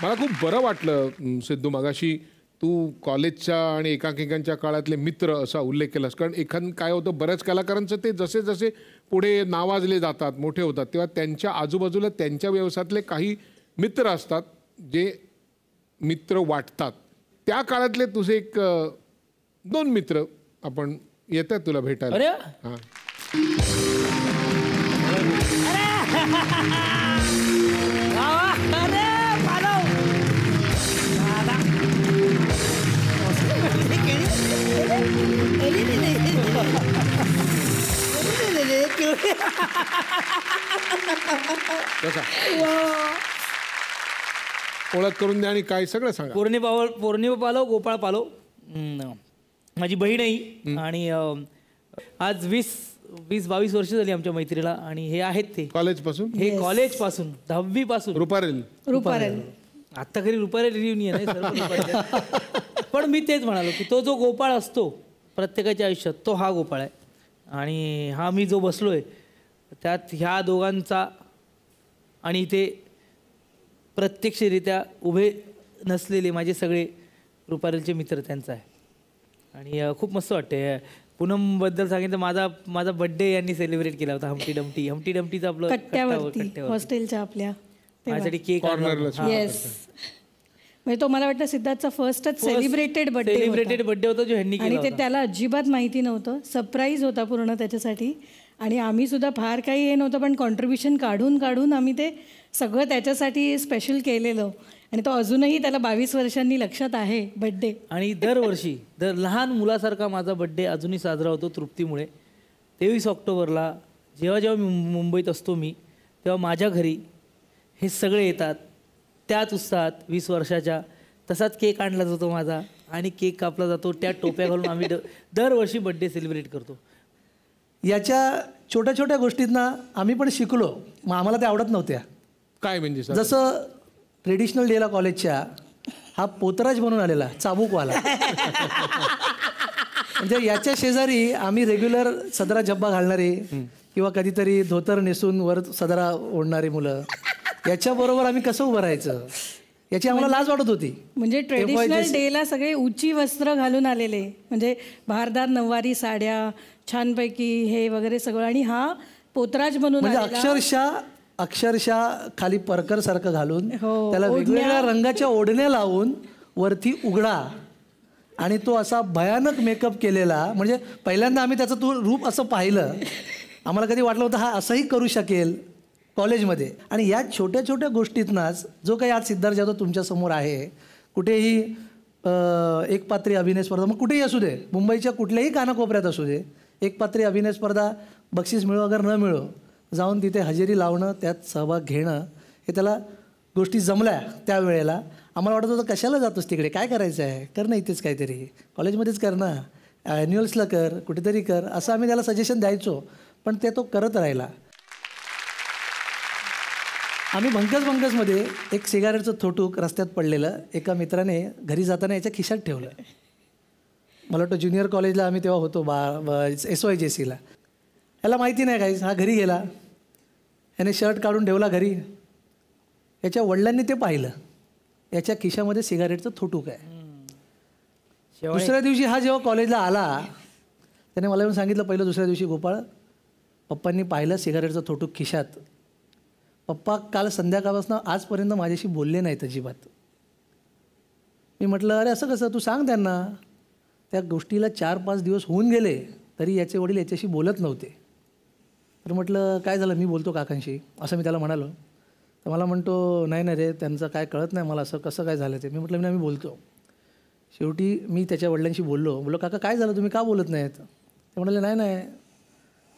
मला खूप बरं वाटलं सिद्धू, मगाशी तू कॉलेजच्या आणि एकांकिकांच्या काळातले मित्र असा उल्लेख केलास. कारण काय होतं, बऱ्याच कलाकारांचं ते जसे जसे पुढे नावाजले जातात, मोठे होतात, तेव्हा त्यांच्या आजूबाजूला त्यांच्या व्यवसायातले काही मित्र असतात जे मित्र वाटतात. त्या काळातले तुझे 2 मित्र आपण येतात तुला भेटायला. अरे हां. ओळख करून द्या आणि काय सगळं सांगा. पौर्णिमा पालव, गोपाळ पालव माझी बहीण आहे. आणि आज 20-22 वर्ष झाली आमच्या मैत्रीला. आणि हे आहेत ते कॉलेजपासून? हे कॉलेजपासून 10वी पासून. रुपारेल. आत्ता खरी रुपारेल रियुनियन आहे. पण मी तेच म्हणालो की तो जो गोपाळ असतो प्रत्येकाच्या आयुष्यात तो हा गोपाळ आहे. आणि हा मी जो बसलो आहे त्यात ह्या दोघांचा आणि ते प्रत्यक्षरित्या उभे नसलेले माझे सगळे रुपारेलचे मित्र त्यांचा आहे. आणि खूप मस्त वाटते. पूनमबद्दल सांगितलं, माझा बड्डे यांनी सेलिब्रेट केला होता. हमटी डमटीचं आपलं कट्ट्यावरती हॉस्टेलच्या आपल्या माझ्यासाठी केक येस. म्हणजे तो मला वाटतं सिद्धार्थचा फर्स्टच सेलिब्रेटेड बड्डे होता जो ह्यांनी आणि ते त्याला अजिबात माहिती नव्हतं. सरप्राईज होता पूर्ण त्याच्यासाठी. आणि आम्ही सुद्धा फार काही हे नव्हतं, पण कॉन्ट्रीब्युशन काढून आम्ही ते सगळं त्याच्यासाठी स्पेशल केलेलं. आणि तो अजूनही त्याला 22 वर्षांनी लक्षात आहे बड्डे. आणि दरवर्षी लहान मुलासारखा माझा बड्डे अजूनही साजरा होतो तृप्तीमुळे. 23 ऑक्टोबरला जेव्हा मी मुंबईत असतो तेव्हा माझ्या घरी हे सगळे येतात त्याच उत्साहात. 20 वर्षाच्या तसाच केक आणला जातो माझा आणि केक कापला जातो. त्या टोप्या घालून आम्ही दरवर्षी बड्डे सेलिब्रेट करतो. याच्या छोट्या छोट्या गोष्टींना आम्ही पण शिकलो. मग आम्हाला त्या आवडत नव्हत्या. काय म्हणजे जसं ट्रेडिशनल डेला कॉलेजच्या हा पोतराज बनून आलेला चाबूकवाला. म्हणजे याच्या शेजारी आम्ही रेग्युलर सदरा जब्बा घालणारे किंवा कधीतरी धोतर नेसून वर सदरा ओढणारी मुलं, याच्याबरोबर आम्ही कसं उभं राहायचं याची आम्हाला लाज वाटत होती. म्हणजे ट्रेडिशनल डेला सगळे उंची वस्त्र घालून आलेले, म्हणजे भारदार नऊवारी साड्या छानपैकी हे वगैरे सगळं. आणि हा पोतराज बनून म्हणजे अक्षरशः खाली परकर सारखं घालून त्याला वेगवेगळ्या रंगाच्या ओढण्या लावून वरती उघडा. आणि तो असा भयानक मेकअप केलेला. म्हणजे पहिल्यांदा आम्ही त्याचं तो रूप असं पाहिलं, आम्हाला कधी वाटलं होतं हा असंही करू शकेल कॉलेजमध्ये. आणि या छोट्या छोट्या गोष्टीतनाच जो काही आज सिद्धार्थ जाधव तुमच्यासमोर आहे, कुठेही एकपात्री अभिनय स्पर्धा, मग कुठेही असू दे, मुंबईच्या कुठल्याही कानाकोपऱ्यात असू दे, एकपात्री अभिनय स्पर्धा बक्षीस मिळो अगर न मिळो, जाऊन तिथे हजेरी लावणं, त्यात सहभाग घेणं, हे त्याला गोष्टी जमल्या त्यावेळेला. आम्हाला वाटत होतं कशाला जातोस तिकडे, काय करायचं आहे, कर ना इथेच काहीतरी, कॉलेजमध्येच कर ना, ॲन्युअल्सला कर, कुठेतरी कर, असं आम्ही त्याला सजेशन द्यायचो. पण ते तो करत राहिला. आम्ही भंकसमध्ये एक सिगारेटचं थोटूक रस्त्यात पडलेलं एका मित्राने घरी जाताना याच्या खिशात ठेवलं. मला वाटतं ज्युनियर कॉलेजला आम्ही तेव्हा होतो SYJCला. याला माहिती नाही काहीच. हा घरी गेला, याने शर्ट काढून ठेवला घरी. याच्या वडिलांनी ते पाहिलं, याच्या खिशामध्ये सिगारेटचं थोटूक आहे. दुसऱ्या दिवशी हा जेव्हा कॉलेजला आला, त्याने मला येऊन सांगितलं, पहिलं दुसऱ्या दिवशी, गोपाळ, पप्पांनी पाहिलं सिगारेटचं थोटूक खिशात. पप्पा काल संध्याकाळपासून आजपर्यंत माझ्याशी बोलले नाहीत अजिबात. मी म्हटलं, अरे असं कसं, तू सांग त्यांना. त्या गोष्टीला 4-5 दिवस होऊन गेले तरी याचे वडील याच्याशी बोलत नव्हते. तर म्हटलं काय झालं, मी बोलतो काकांशी, असं मी त्याला म्हणालो. तर मला म्हणतो, नाही रे, त्यांचं काय कळत नाही मला, असं कसं काय झालं ते. मी म्हटलं मी बोलतो. शेवटी मी त्याच्या वडिलांशी बोललो, काका काय झालं, तुम्ही का बोलत नाहीत. ते म्हणाले, नाही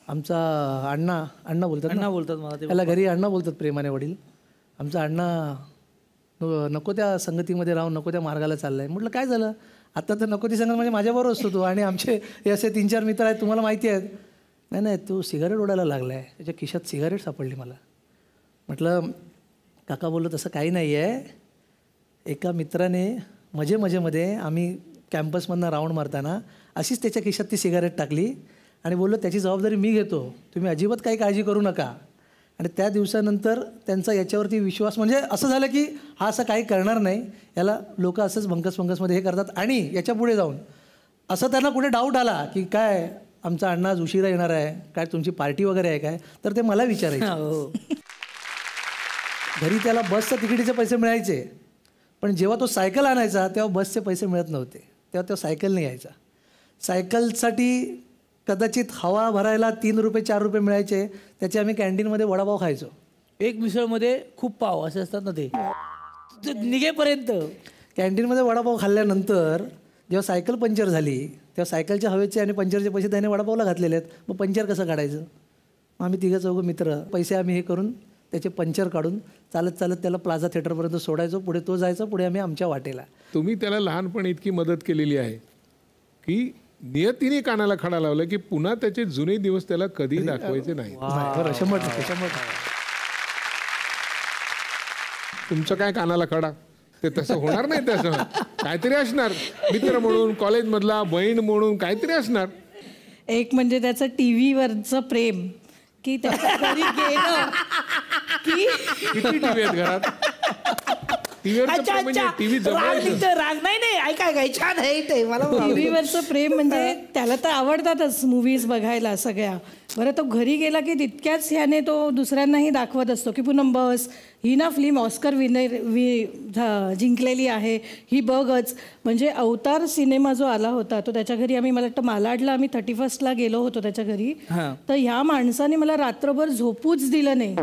आमचा अण्णा बोलतात मला त्याला घरी अण्णा बोलतात प्रेमाने वडील. आमचा अण्णा नको त्या संगतीमध्ये राहून नको त्या मार्गाला चालला आहे. म्हटलं काय झालं, आता तर नको ती संगत म्हणजे माझ्याबरोबर असतो तो, आणि आमचे हे असे 3-4 मित्र आहेत, तुम्हाला माहिती आहेत. नाही तो सिगारेट ओढायला लागला आहे, त्याच्या खिशात सिगारेट सापडली मला. म्हटलं काका बोललो तसं काही नाही आहे. एका मित्राने मजेमध्ये आम्ही कॅम्पसमधनं राऊंड मारताना अशीच त्याच्या खिशात ती सिगारेट टाकली आणि बोललो त्याची जबाबदारी मी घेतो, तुम्ही अजिबात काही काळजी करू नका. आणि त्या दिवसानंतर त्यांचा याच्यावरती विश्वास, म्हणजे असं झालं की हा असं काही करणार नाही, याला लोक असंच भंकसमध्ये हे करतात. आणि याच्या पुढे जाऊन असं त्यांना कुठे डाऊट आला की काय आमचा अण्णा आज उशिरा येणार आहे, काय तुमची पार्टी वगैरे आहे काय, तर ते मला विचारायचे. घरी त्याला बसच्या तिकिटीचे पैसे मिळायचे, पण जेव्हा तो सायकल आणायचा तेव्हा बसचे पैसे मिळत नव्हते, तेव्हा तो सायकलने यायचा. सायकलसाठी कदाचित हवा भरायला 3 रुपये 4 रुपये मिळायचे, त्याचे आम्ही कॅन्टीनमध्ये वडापाव खायचो. एक मिसळमध्ये खूप पाव असे असतात ना, ते निघेपर्यंत. कॅन्टीनमध्ये वडापाव खाल्ल्यानंतर जेव्हा सायकल पंक्चर झाली तेव्हा सायकलच्या हवेचे आणि पंक्चरचे पैसे त्याने वडापावला घातलेले आहेत. मग पंक्चर कसं काढायचं. आम्ही 3-4 मित्र पैसे आम्ही हे करून त्याचे पंक्चर काढून चालत त्याला प्लाझा थिएटरपर्यंत सोडायचो. पुढे तो जायचा, पुढे आम्ही आमच्या वाटेला. तुम्ही त्याला लहानपणी इतकी मदत केलेली आहे की नियतीने कानाला खडा लावला की पुन्हा त्याचे जुने दिवस त्याला कधी दाखवायचे नाही. 100%. तुमचं काय कानाला खडा. ते तसं होणार नाही. तसं काहीतरी असणार, मित्र म्हणून, कॉलेजमधला बहीण म्हणून काहीतरी असणार. एक म्हणजे त्याचं टीव्हीवरचं प्रेम, की त्याच्या घरी गेलं की किती टीव्ही आहेत घरात? टीव्ही राग नाही ऐका काय छान आहे ते मला टीव्हीवरचं प्रेम म्हणजे त्याला तर आवडतातच मूव्हीज बघायला सगळ्या. बरं तो घरी गेला की तितक्याच ह्याने तो दुसऱ्यांनाही दाखवत असतो की पूनम बस, ही ना फिल्म ऑस्कर जिंकलेली आहे, ही बघच. म्हणजे अवतार सिनेमा जो आला होता तो त्याच्या घरी आम्ही, मला वाटतं मालाडला आम्ही 31st गेलो होतो त्याच्या घरी. तर ह्या माणसाने मला रात्रभर झोपूच दिलं नाही.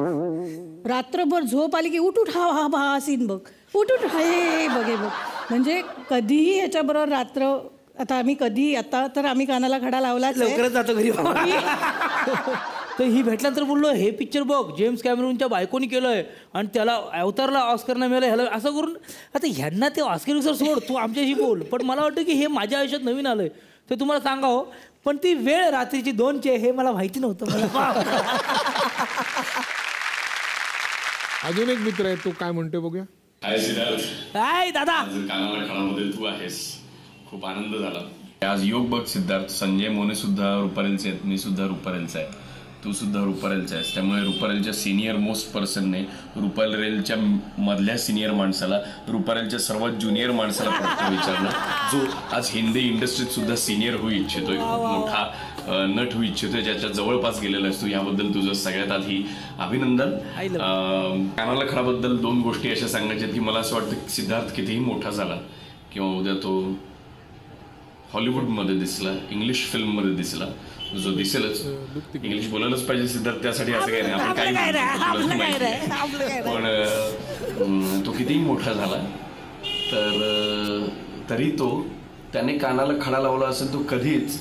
रात्रभर झोप आली की उठ हा सीन बघ, उठ हे बघे बघ. म्हणजे कधीही ह्याच्याबरोबर रात्र, आता आम्ही कधी, आता तर आम्ही कानाला खडा लावला, लवकरच जातो घरी. तर ही भेटल्यानंतर बोललो हे पिक्चर बघ, जेम्स कॅमेरूनच्या बायकोनी केलंय आणि त्याला अवतारला ऑस्कर नाही मिळालं, ह्याला असं करून. आता ह्यांना ते ऑस्कर सोड, तू आमच्याशी बोल. पण मला वाटतं की हे माझ्या आयुष्यात नवीन आलंय, ते तुम्हाला सांगावं. पण ती वेळ रात्रीची 2ची हे मला माहिती नव्हतं मला. अजून एक मित्र आहे, तो काय म्हणतोय बघूया. हाय सिद्धार्थ. काय दादा, कानाला खडामध्ये तू आहेस, खूप आनंद झाला. आज योग बघ सिद्धार्थ, संजय मोने सुद्धा रुपारेलचे आहेत, मी सुद्धा रुपारेलचा आहे, तू सुद्धा रुपारेलचा आहेस. त्यामुळे रुपारेलच्या सिनियर मोस्ट पर्सनने रुपारेलच्या मधल्या सिनियर माणसाला रुपारेलच्या सर्वात ज्युनियर माणसाला प्रश्न विचारला, जो आज हिंदी इंडस्ट्रीत सुद्धा सिनियर होऊ इच्छितोय, मोठा नट होऊ इच्छितोय, ज्याच्या जवळपास गेलेला असतो. याबद्दल तुझं सगळ्यात आधी अभिनंदन. कानाला खडाबद्दल 2 गोष्टी अशा सांगायच्या की मला असं वाटतं सिद्धार्थ कितीही मोठा झाला किंवा उद्या तो हॉलिवूडमध्ये दिसला, इंग्लिश फिल्ममध्ये दिसला, जो दिसेलच, इंग्लिश बोलायलाच पाहिजे सिद्धार्थ, त्यासाठी असं काही नाही, आपण काही पण तो कितीही मोठा झाला तर तरी तो त्याने कानाला खडा लावला असेल, तो कधीच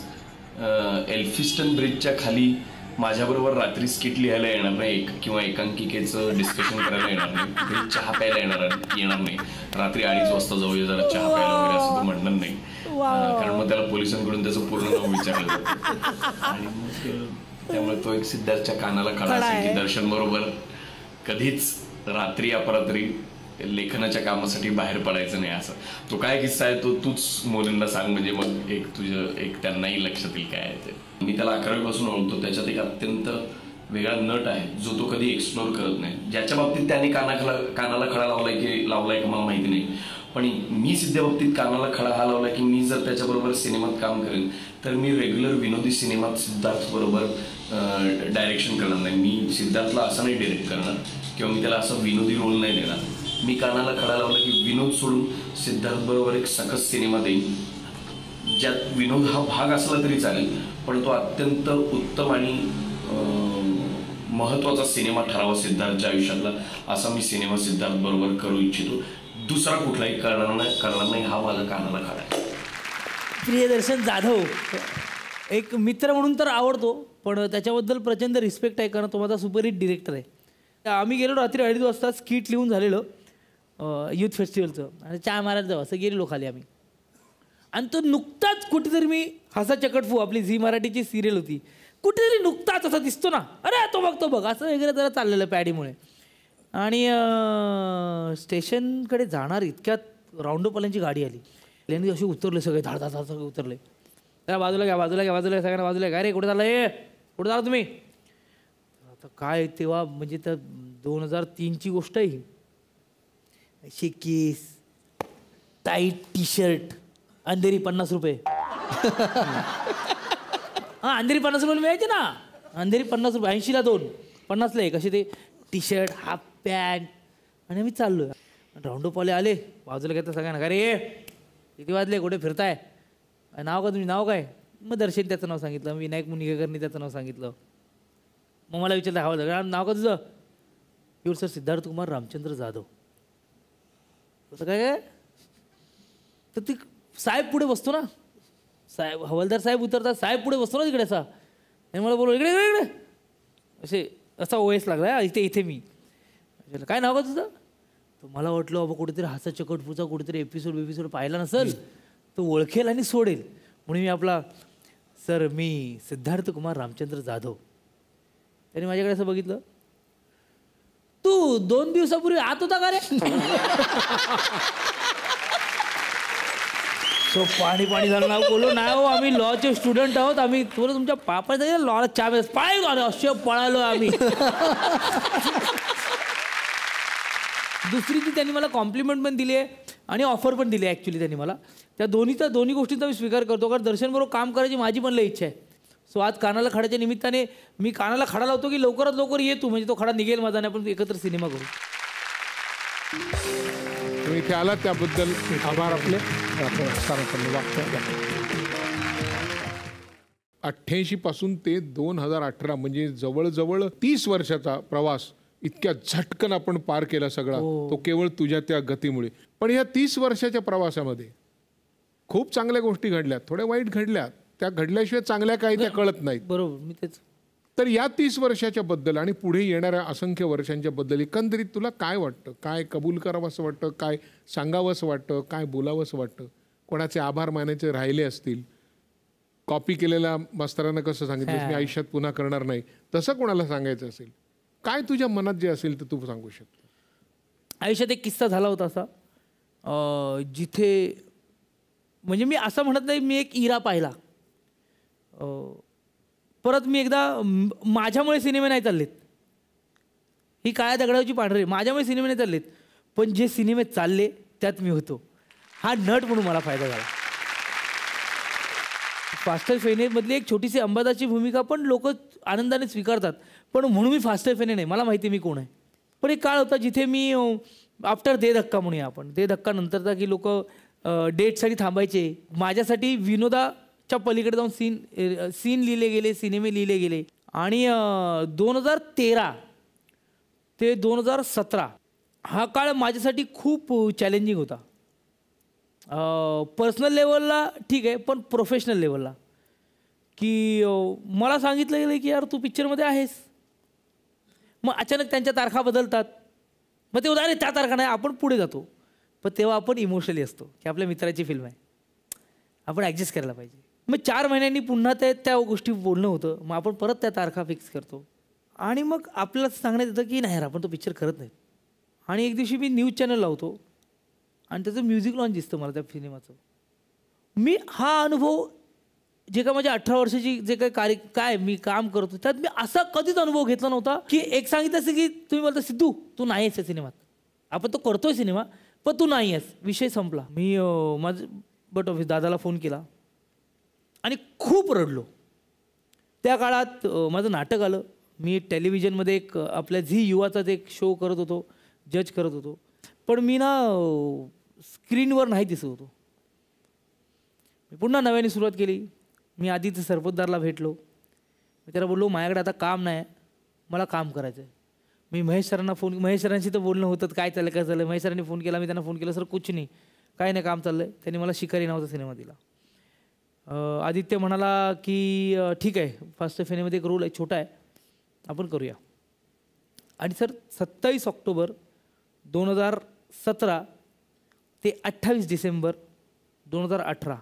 एल्फिस्टन ब्रिजच्या खाली माझ्याबरोबर रात्री स्किट लिहायला येणार नाही किंवा एकांकिकेचं डिस्कशन करायला येणार नाही, चहा प्यायला येणार नाही, रात्री 2:30 वाजता जाऊया जरा चहा प्यायला वगैरे असं तो म्हणणार नाही. कारण मग त्याला पोलिसांकडून त्याचं पूर्ण नाव विचारलं जातं. आणि मग त्यामुळे तो एक सिद्धार्थच्या कानाला खडा असेल की दर्शन बरोबर कधीच रात्री अपरात्री लेखनाच्या कामासाठी बाहेर पडायचं नाही. असं तो काय किस्सा आहे तो तूच मोनींना सांग, म्हणजे मग एक त्यांनाही लक्षात येईल काय आहे ते. मी त्याला 11वी पासून ओळखतो, त्याच्यात एक अत्यंत वेगळा नट आहे जो तो कधी एक्सप्लोर करत नाही. ज्याच्या बाबतीत त्याने कानाला खडा लावलाय की मला माहिती नाही, पण मी सिद्ध्या बाबतीत कानाला खडा हा लावला की मी जर त्याच्याबरोबर सिनेमात काम करेन तर मी रेग्युलर विनोदी सिनेमात सिद्धार्थ बरोबर डायरेक्शन करणार नाही. मी सिद्धार्थला असं नाही डिरेक्ट करणार किंवा मी त्याला असं विनोदी रोल नाही देणार. मी कानाला खडा लावला की विनोद सोडून सिद्धार्थ बरोबर एक सकस सिनेमा देईन, ज्यात विनोद हा भाग असला तरी चालेल, पण तो अत्यंत उत्तम आणि महत्वाचा सिनेमा ठरावा सिद्धार्थच्या आयुष्यातला, असा मी सिनेमा सिद्धार्थ बरोबर करू इच्छितो. दुसरा कुठलाही करणार नाही, हा माझा कानाला खडा आहे. प्रियदर्शन जाधव एक मित्र म्हणून तर आवडतो, पण त्याच्याबद्दल प्रचंड रिस्पेक्ट आहे, कारण तो माझा सुपरहिट डिरेक्टर आहे. आम्ही गेलो रात्री 2:30 वाजता, स्किट लिहून झालेलं यूथ फेस्टिवलचं, आणि चहा मारायला जाऊ असं गेलेलो खाली आम्ही. आणि तो नुकताच कुठेतरी, मी हसा चकटफू आपली झी मराठीची सिरियल होती, कुठेतरी नुकताच असा दिसतो ना, अरे तो बघ असं वगैरे जरा चाललेलं पॅडीमुळे. आणि स्टेशनकडे जाणार इतक्यात राऊंडपवाल्यांची गाडी आली, त्यांनी असे उतरले सगळे, धाड सगळे उतरले. त्या बाजूला घ्या सगळ्यांना बाजूला घ्या, रे कुठे चाललं, कुठे चालला तुम्ही. आता काय तेव्हा म्हणजे तर 2003ची गोष्ट आहे ही. अशी केस, टाईट टी शर्ट, अंधेरी 50 रुपये. हां, अंधेरी 50 रुपये मिळायचे ना, अंधेरी 50 रुपये, 80ला 2, 50ला 1, असे ते टी शर्ट, हाफ पॅन्ट. आणि आम्ही चाललो, राऊंडपवाले आले, बाजूला घेता सगळ्यांना, अरे किती वाजले, कुठे फिरताय, नाव का तुम्ही, नाव काय. मग दर्शन त्याचं नाव सांगितलं, विनायक मुनिगेकरनी त्याचं नाव सांगितलं. मग मला विचारलं, हवं सगळं नाव का तुझं. Your sir Siddharth Kumar Ramchandra Jadhav. तसं काय तर ती साहेब पुढे बसतो ना, साहेब हवालदार साहेब उतरतात, साहेब पुढे बसतो ना तिकडे असा, आणि मला बोललो इकडे असे, असा ओएस लागला, इथे मी. काय नाव का तुझं. तर मला वाटलं बाबा कुठेतरी हसा चकटफूचा कुठेतरी एपिसोड पाहिला नसेल, तो ओळखेल आणि सोडेल, म्हणून मी आपला, सर मी सिद्धार्थ कुमार रामचंद्र जाधव. त्याने माझ्याकडे असं बघितलं, तू 2 दिवसापूर्वी आत होता का रे. सो पाणी झालं ना. बोललो नाही हो, आम्ही लॉचे स्टुडंट आहोत, आम्ही थोडं तुमच्या पापाच्या लॉला चावे पाळी असे पळालो आम्ही. दुसरी ती त्यांनी मला कॉम्प्लिमेंट पण दिली आहे आणि ऑफर पण दिली आहे ॲक्च्युली त्यांनी मला. त्या दोन्ही गोष्टींचा मी स्वीकार करतो, कारण दर्शनबरोबर काम करायची माझी पण लई इच्छा आहे. सो आज कानाला खडाच्या निमित्ताने मी कानाला खडा लावतो की लवकरात लवकर ये तू, म्हणजे तो खडा निघेल माझा आणि आपण एकत्र सिनेमा करू. तुम्ही इथे आलात त्याबद्दल आभार आपले. 88 पासून ते 2018 म्हणजे जवळजवळ 30 वर्षाचा प्रवास इतक्या झटकन आपण पार केला सगळा. तो केवळ तुझ्या त्या गतीमुळे. पण या 30 वर्षाच्या प्रवासामध्ये खूप चांगल्या गोष्टी घडल्यात, थोड्या वाईट घडल्यात. त्या घडल्याशिवाय चांगल्या काही त्या कळत नाहीत. बरोबर, मी तेच. तर या 30 वर्षाच्या बद्दल आणि पुढे येणाऱ्या असंख्य वर्षांच्या बद्दल एकंदरीत तुला काय वाटतं? काय कबूल करावं असं वाटतं? काय सांगावं असं वाटतं? काय बोलावं असं वाटतं? कोणाचे आभार मानायचे राहिले असतील? कॉपी केलेल्या मास्तरांना कसं सांगितलं मी आयुष्यात पुन्हा करणार नाही, तसं कोणाला सांगायचं असेल, काय तुझ्या मनात जे असेल तर तू सांगू शकतो? आयुष्यात एक किस्सा झाला होता असा, जिथे म्हणजे मी असं म्हणत नाही मी एक इरा पाहिला. परत मी एकदा माझ्यामुळे सिनेमे नाही चाललेत, ही काळ्या दगडाची पांढरे, माझ्यामुळे सिनेमे नाही चाललेत, पण जे सिनेमे चालले त्यात मी होतो. हा नट म्हणून मला फायदा झाला. फास्ट अँड फेनेमधली एक छोटीशी अंबादाची भूमिका पण लोक आनंदाने स्वीकारतात, पण म्हणून मी फास्ट अँड फेने नाही, मला माहिती मी कोण आहे. पण एक काळ होता जिथे मी आफ्टर दे धक्का म्हणूया आपण, दे धक्का नंतरचा की लोक डेटसाठी थांबायचे, माझ्यासाठी विनोदाच्या पलीकडे जाऊन सीन लिहिले गेले, सिनेमे लिहिले गेले. आणि 2013 ते 2017 हा काळ माझ्यासाठी खूप चॅलेंजिंग होता. पर्सनल लेवलला ठीक आहे, पण प्रोफेशनल लेवलला की मला सांगितलं गेलं की यार तू पिक्चरमध्ये आहेस. मग अचानक त्यांच्या तारखा बदलतात, मग ते अरे त्या तारखा नाही, आपण पुढे जातो. पण तेव्हा आपण इमोशनली असतो की आपल्या मित्राची फिल्म आहे, आपण ॲडजस्ट करायला पाहिजे. मग 4 महिन्यांनी पुन्हा त्या गोष्टी बोलणं होतं, मग आपण परत त्या तारखा फिक्स करतो आणि मग आपल्याला सांगण्यात येतं की नाही यार आपण तो पिक्चर करत नाही. आणि एक दिवशी मी न्यूज चॅनल लावतो आणि त्याचं म्युझिक लॉन्च दिसतं मला त्या सिनेमाचं. मी हा अनुभव जे काय माझ्या 18 वर्षाची जे काही काय मी काम करतो त्यात मी असा कधीच अनुभव घेतला नव्हता की एक सांगितलं असं की तुम्ही बोलता सिद्धू तू नाही आहेस या सिनेमात, आपण तो करतोय सिनेमा पण तू नाही आहेस, विषय संपला. मी माझं बट ऑफिस दादाला फोन केला आणि खूप रडलो. त्या काळात माझं नाटक आलं, मी टेलिव्हिजनमध्ये एक आपल्या झी युवाचाच एक शो करत होतो, जज करत होतो, पण मी ना स्क्रीनवर नाही दिसत होतो. मी पुन्हा नव्याने सुरुवात केली. मी आधीच सरपोतदारला भेटलो, मी त्याला बोललो माझ्याकडे आता काम नाही, मला काम करायचं आहे. मी महेश सरांशी तर बोलणं होतं काय चाललं काय चाललं. महेश सरांनी फोन केला, मी त्यांना फोन केला, सर कुछ नाही, काय नाही काम चाललं आहे. त्यांनी मला शिकारी नावाचा सिनेमा दिला. आदित्य म्हणाला की ठीक आहे फास्ट फेनेमध्ये एक रोल आहे, छोटा आहे, आपण करूया. आणि सर 27 ऑक्टोबर 2017 ते 28 डिसेंबर 2018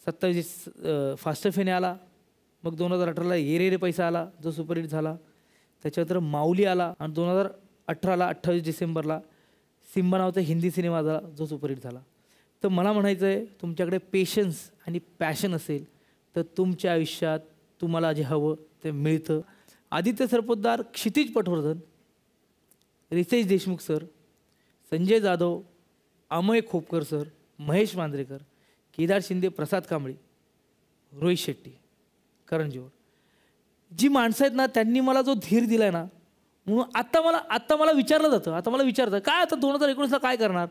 27 फास्ट फेने आला. मग 2018ला ये रे रे पैसा आला जो सुपरहिट झाला. त्याच्यानंतर माऊली आला आणि 2018ला 28 डिसेंबरला सिम्बा नावाचा हिंदी सिनेमा झाला जो सुपरहिट झाला. तर मला म्हणायचं आहे तुमच्याकडे पेशन्स आणि पॅशन असेल तर तुमच्या आयुष्यात तुम्हाला जे हवं ते मिळतं. आदित्य सरपोतदार, क्षितिज पटवर्धन, रितेश देशमुख सर, संजय जाधव, अमय खोपकर सर, महेश मांजरेकर, केदार शिंदे, प्रसाद कांबळी, रोहित शेट्टी, करण जोहर, जी माणसं आहेत ना त्यांनी मला जो धीर दिला आहे ना, म्हणून आत्ता मला विचारलं जातं, आता मला विचारतं काय आता 2019ला काय करणार.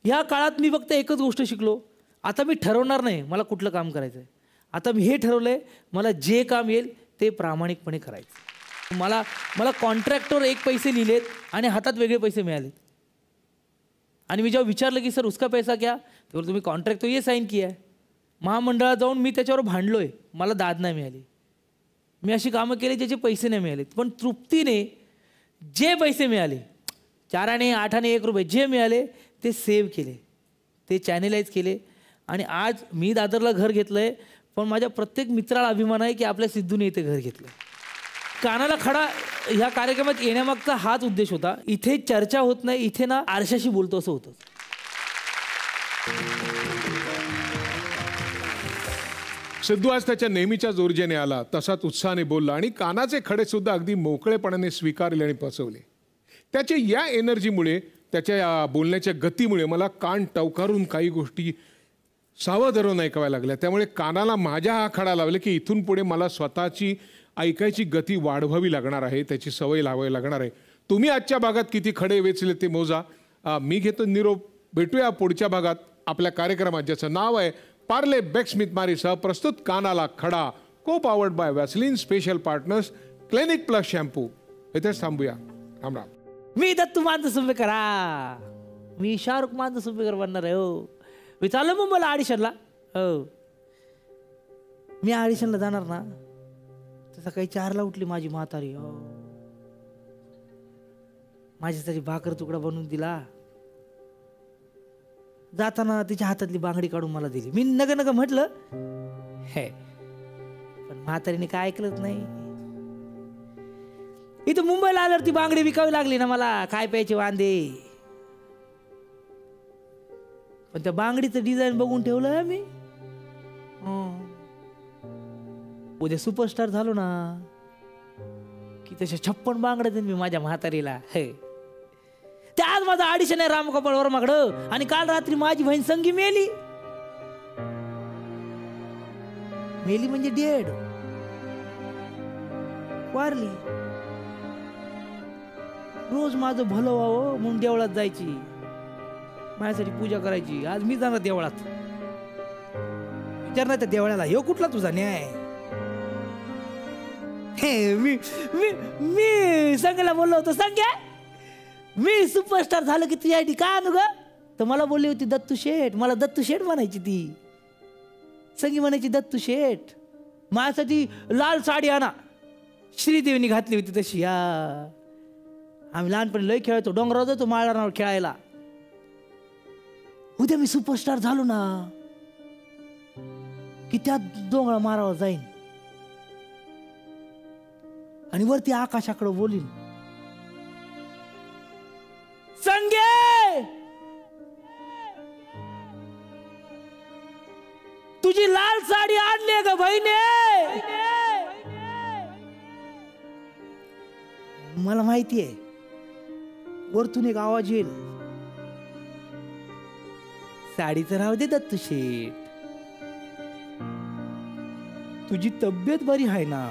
ह्या काळात मी फक्त एकच गोष्ट शिकलो, आता मी ठरवणार नाही मला कुठलं काम करायचं आहे. आता मी हे ठरवलं आहे मला जे काम येईल ते प्रामाणिकपणे करायचं. मला कॉन्ट्रॅक्टवर एक पैसे लिहिलेत आणि हातात वेगळे पैसे मिळालेत. आणि मी जेव्हा विचारलं की सर उसका पैसा क्या, तेव्हा तुम्ही कॉन्ट्रॅक्ट तो ये साईन किया आहे. महामंडळात जाऊन मी त्याच्यावर भांडलो आहे, मला दाद नाही मिळाली. मी अशी कामं केली ज्याचे पैसे नाही मिळालेत, पण तृप्तीने जे पैसे मिळाले 4 आणे 8 आणे 1 रुपये जे मिळाले ते सेव्ह केले, ते चॅनेलाइज केले. आणि आज मी दादरला घर घेतलं आहे, पण माझ्या प्रत्येक मित्राला अभिमान आहे की आपल्या सिद्धूने इथे घर घेतलं. कानाला खडा ह्या कार्यक्रमात येण्यामागचा हाच उद्देश होता. इथे चर्चा होत नाही, इथे ना आरशाशी बोलतो असं होतं. सिद्धू आज त्याच्या नेहमीच्या जोर्जेने आला, तसाच उत्साहाने बोलला आणि कानाचे खडे सुद्धा अगदी मोकळेपणाने स्वीकारले आणि पसवले. त्याच्या या एनर्जीमुळे, त्याच्या या बोलण्याच्या गतीमुळे मला कान टवकारून काही गोष्टी सावध धरून ऐकाव्या लागल्या. त्यामुळे कानाला माझ्या हा खडा लावला की इथून पुढे मला स्वतःची ऐकायची गती वाढवावी लागणार आहे, त्याची सवय लावावी लागणार आहे. तुम्ही आजच्या भागात किती खडे वेचले ते मोजा. मी घेतो निरोप. भेटूया पुढच्या भागात आपल्या कार्यक्रमात, ज्याचं नाव आहे पार्ले बेक्समिथ मारीसह प्रस्तुत कानाला खडा, को powered by Vaseline special partners clinic plus shampoo. इथेच थांबूया. राम राम. मी दत्तू मानसुंबेकर, मी शाहरुख मानसुंबेकर बनणार आहे. हो, मी चाललो मुंबईला ऑडिशनला. हो, मी ऑडिशनला जाणार ना, तर सकाळी 4ला उठली माझी म्हातारी. हो, माझ्यासाठी भाकर तुकडा बनवून दिला. जाताना तिच्या हातातली बांगडी काढून मला दिली. मी नग नग म्हटलं हे, पण म्हातारीने काय ऐकलंच नाही. इथं मुंबईला आल्यावर ती बांगडी विकावी लागली ना मला, काय प्यायचे वांदे. पण त्या बांगडीचं डिझाईन बघून ठेवलं मी. उद्या सुपरस्टार झालो ना की तशा 56 बांगड्या देईन मी माझ्या म्हातारीला. हे, ते आज माझं ऑडिशन आहे रामगोपाळ वर्माकडं, आणि काल रात्री माझी बहीण संगी मेली. मेली म्हणजे डेड, वारली. रोज माझं भलं व्हावं म्हणून देवळात जायची, माझ्यासाठी पूजा करायची. आज मी जाणार देवळात. विचारणार त्या देवळाला, ह्यो कुठला तुझा न्याय. हे मी मी मी संगीला बोललो होतो, संग्या मी सुपरस्टार झालं की तुझ्या काय आणू ग. तर मला बोलली होती दत्तू शेठ. मला दत्तू शेठ म्हणायची ती. संगी म्हणायची दत्तू शेठ. माझ्यासाठी लाल साडी आणा, श्रीदेवीने घातली होती तशी. आम्ही लहानपणी लय खेळायचो, डोंगरावर जातो माळरानावर खेळायला. उद्या मी सुपरस्टार झालो ना की त्या डोंगरा मारावर जाईन आणि वरती आकाशाकडे बोलीन, संगे तुझी लाल साडी आणली ग बहिणे. मला माहितीये वरतून एक आवाज येईल, साडीचं राहू दे दत्तू शेठ, तुझी तब्येत बरी आहे ना.